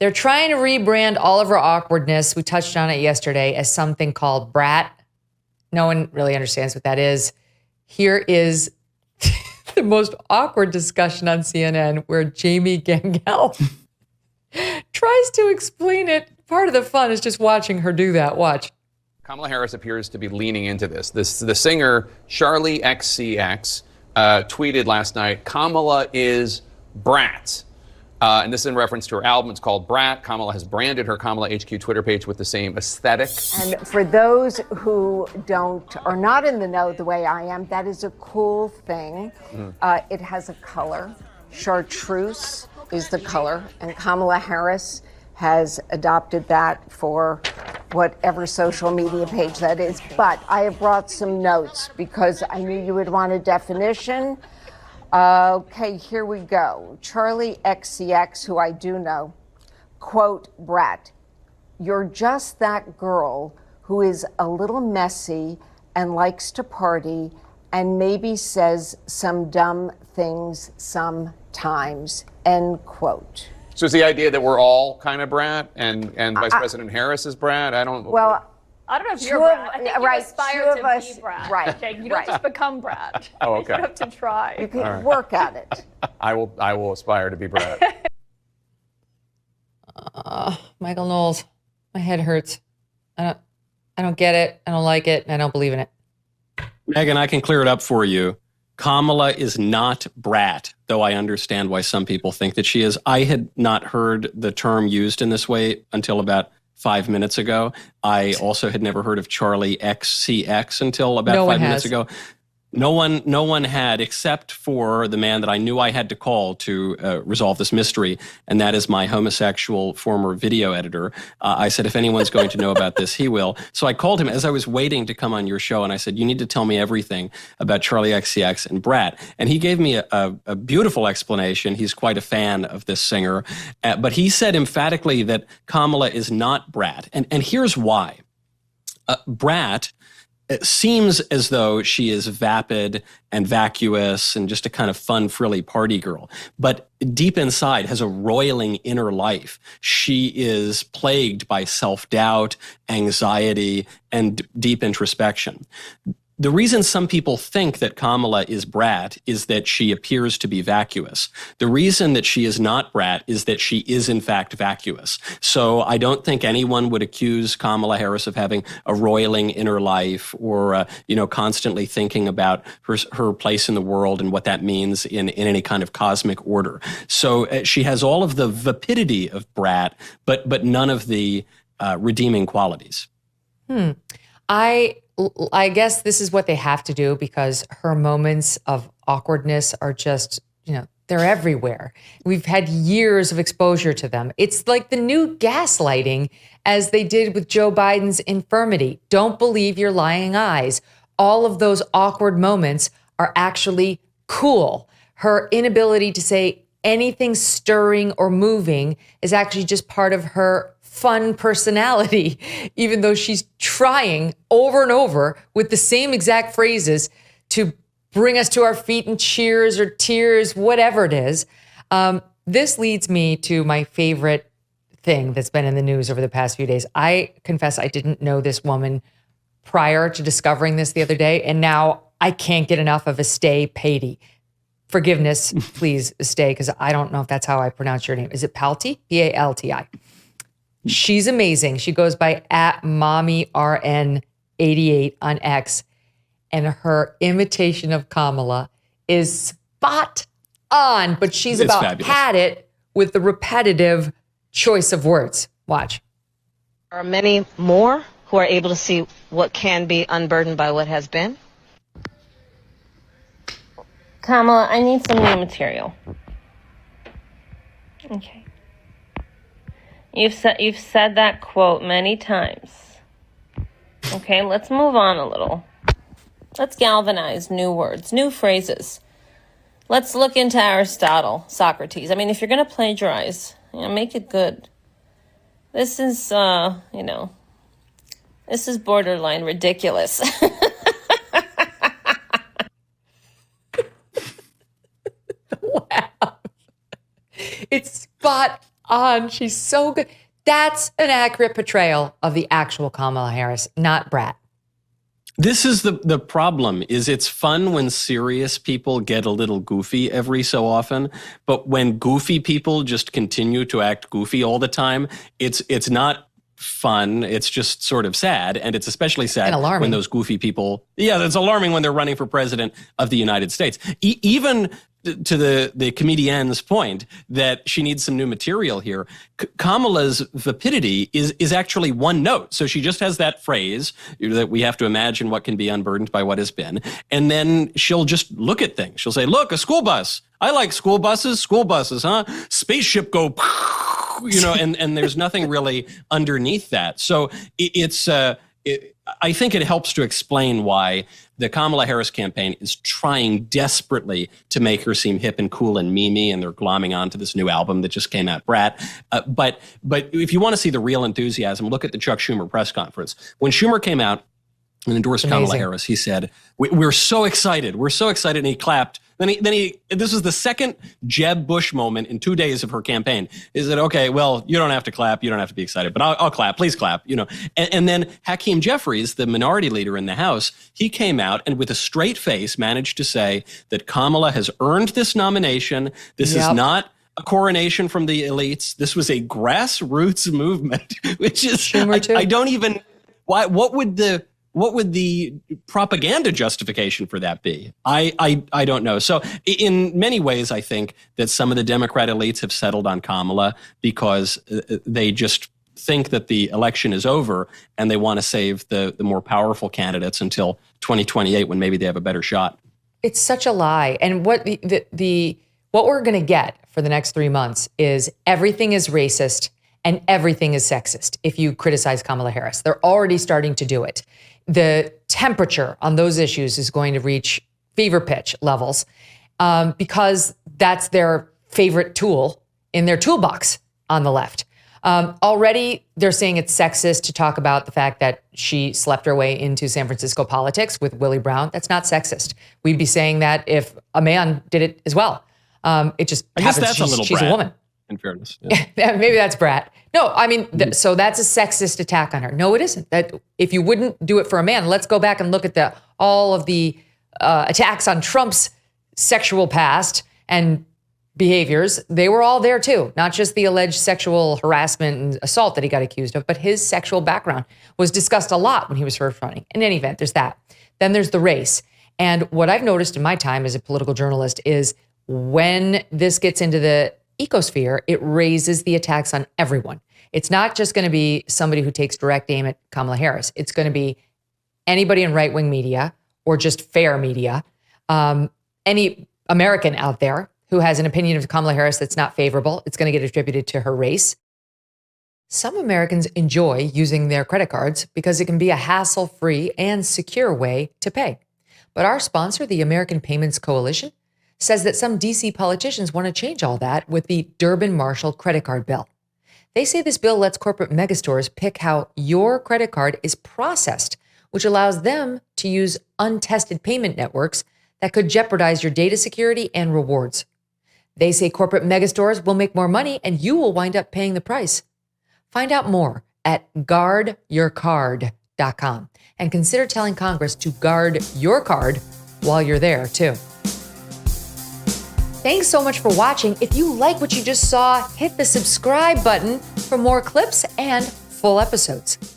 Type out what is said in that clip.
They're trying to rebrand all of her awkwardness, we touched on it yesterday, as something called Brat. No one really understands what that is. Here is the most awkward discussion on CNN where Jamie Gangel tries to explain it. Part of the fun is just watching her do that. Watch. Kamala Harris appears to be leaning into this. The singer Charlie XCX tweeted last night, "Kamala is Brat." And this is in reference to her album. It's called Brat. Kamala has branded her Kamala HQ Twitter page with the same aesthetic. And for those who are not in the know the way I am, that is a cool thing. It has a color. Chartreuse is the color. And Kamala Harris has adopted that for whatever social media page that is. But I have brought some notes because I knew you would want a definition. Okay, here we go. Charlie XCX, who I do know, quote, Brat, "You're just that girl who is a little messy and likes to party and maybe says some dumb things sometimes," end quote. So is the idea that we're all kind of Brat and Vice President Harris is Brat? I don't know if you're Brat. I think you aspire to be Brat. Right. Okay? You don't just become Brat. Oh, okay. You have to try. You can work at it. I will aspire to be Brat. Michael Knowles, my head hurts. I don't get it. I don't like it. And I don't believe in it. Megyn, I can clear it up for you. Kamala is not Brat, though I understand why some people think that she is. I had not heard the term used in this way until about 5 minutes ago. I also had never heard of Charlie XCX until about 5 minutes ago. No one had, except for the man that I knew I had to call to resolve this mystery, and that is my homosexual former video editor. I said, if anyone's going to know about this, he will. So I called him as I was waiting to come on your show, and I said, you need to tell me everything about Charlie XCX and Brat. And he gave me a beautiful explanation. He's quite a fan of this singer. But he said emphatically that Kamala is not Brat. And here's why. Brat... It seems as though she is vapid and vacuous and just a kind of fun, frilly party girl. But deep inside has a roiling inner life. She is plagued by self-doubt, anxiety, and deep introspection. The reason some people think that Kamala is Brat is that she appears to be vacuous. The reason that she is not Brat is that she is, in fact, vacuous. So I don't think anyone would accuse Kamala Harris of having a roiling inner life or, constantly thinking about her place in the world and what that means in any kind of cosmic order. So she has all of the vapidity of Brat, but none of the redeeming qualities. I guess this is what they have to do because her moments of awkwardness are just, they're everywhere. We've had years of exposure to them. It's like the new gaslighting as they did with Joe Biden's infirmity. Don't believe your lying eyes. All of those awkward moments are actually cool. Her inability to say anything stirring or moving is actually just part of her fun personality, even though she's trying over and over with the same exact phrases to bring us to our feet in cheers or tears, whatever it is. This leads me to my favorite thing that's been in the news over the past few days. I confess I didn't know this woman prior to discovering this the other day, and now I can't get enough of Estee Patey. Forgiveness, please, Estee, because I don't know if that's how I pronounce your name. Is it Palti? Palti. She's amazing. She goes by @MommyRN88 on X. And her imitation of Kamala is spot on, but she's about fabulous. Had it with the repetitive choice of words. Watch. There are many more who are able to see what can be unburdened by what has been. Kamala, I need some new material. Okay. You've said that quote many times. Okay, let's move on a little. Let's galvanize new words, new phrases. Let's look into Aristotle, Socrates. I mean, if you're going to plagiarize, make it good. This is, this is borderline ridiculous. Wow. It's spot on. She's so good. That's an accurate portrayal of the actual Kamala Harris, not Brat. This is the problem, is it's fun when serious people get a little goofy every so often, but when goofy people just continue to act goofy all the time, it's not fun. It's just sort of sad, and it's especially sad when those goofy people, it's alarming when they're running for president of the United States. Even to the comedian's point that she needs some new material here, Kamala's vapidity is actually one note. So she just has that phrase that we have to imagine what can be unburdened by what has been. And then she'll just look at things. She'll say, look, a school bus. I like school buses, huh? Spaceship go, and there's nothing really underneath that. So I think it helps to explain why the Kamala Harris campaign is trying desperately to make her seem hip and cool and memey, and they're glomming onto this new album that just came out, Brat. But if you want to see the real enthusiasm, look at the Chuck Schumer press conference. When Schumer came out and endorsed Kamala Harris, he said, "We're so excited. We're so excited," and he clapped. Then he this is the second Jeb Bush moment in 2 days of her campaign. Is that okay? Well, you don't have to clap. You don't have to be excited, but I'll clap. Please clap. And then Hakeem Jeffries, the minority leader in the House, he came out and with a straight face managed to say that Kamala has earned this nomination. This is not a coronation from the elites. This was a grassroots movement, which is I don't even. Why? What would the propaganda justification for that be? I don't know. So in many ways, I think that some of the Democrat elites have settled on Kamala because they just think that the election is over and they want to save the more powerful candidates until 2028 when maybe they have a better shot. It's such a lie. And what what we're going to get for the next 3 months is everything is racist and everything is sexist if you criticize Kamala Harris. They're already starting to do it. The temperature on those issues is going to reach fever pitch levels because that's their favorite tool in their toolbox on the left. Already, they're saying it's sexist to talk about the fact that she slept her way into San Francisco politics with Willie Brown. That's not sexist. We'd be saying that if a man did it as well. It just happens she's a woman. In fairness. Yeah. Maybe that's Brat. No, I mean, so that's a sexist attack on her. No, it isn't. That if you wouldn't do it for a man, let's go back and look at all of the attacks on Trump's sexual past and behaviors. They were all there too, not just the alleged sexual harassment and assault that he got accused of, but his sexual background was discussed a lot when he was first running. In any event, there's that. Then there's the race. And what I've noticed in my time as a political journalist is when this gets into the ecosphere, it raises the attacks on everyone. It's not just going to be somebody who takes direct aim at Kamala Harris. It's going to be anybody in right-wing media or just fair media, any American out there who has an opinion of Kamala Harris that's not favorable. It's going to get attributed to her race. Some Americans enjoy using their credit cards because it can be a hassle-free and secure way to pay. But our sponsor, the American Payments Coalition, says that some DC politicians want to change all that with the Durbin-Marshall credit card bill. They say this bill lets corporate megastores pick how your credit card is processed, which allows them to use untested payment networks that could jeopardize your data security and rewards. They say corporate megastores will make more money and you will wind up paying the price. Find out more at guardyourcard.com and consider telling Congress to guard your card while you're there too. Thanks so much for watching. If you like what you just saw, hit the subscribe button for more clips and full episodes.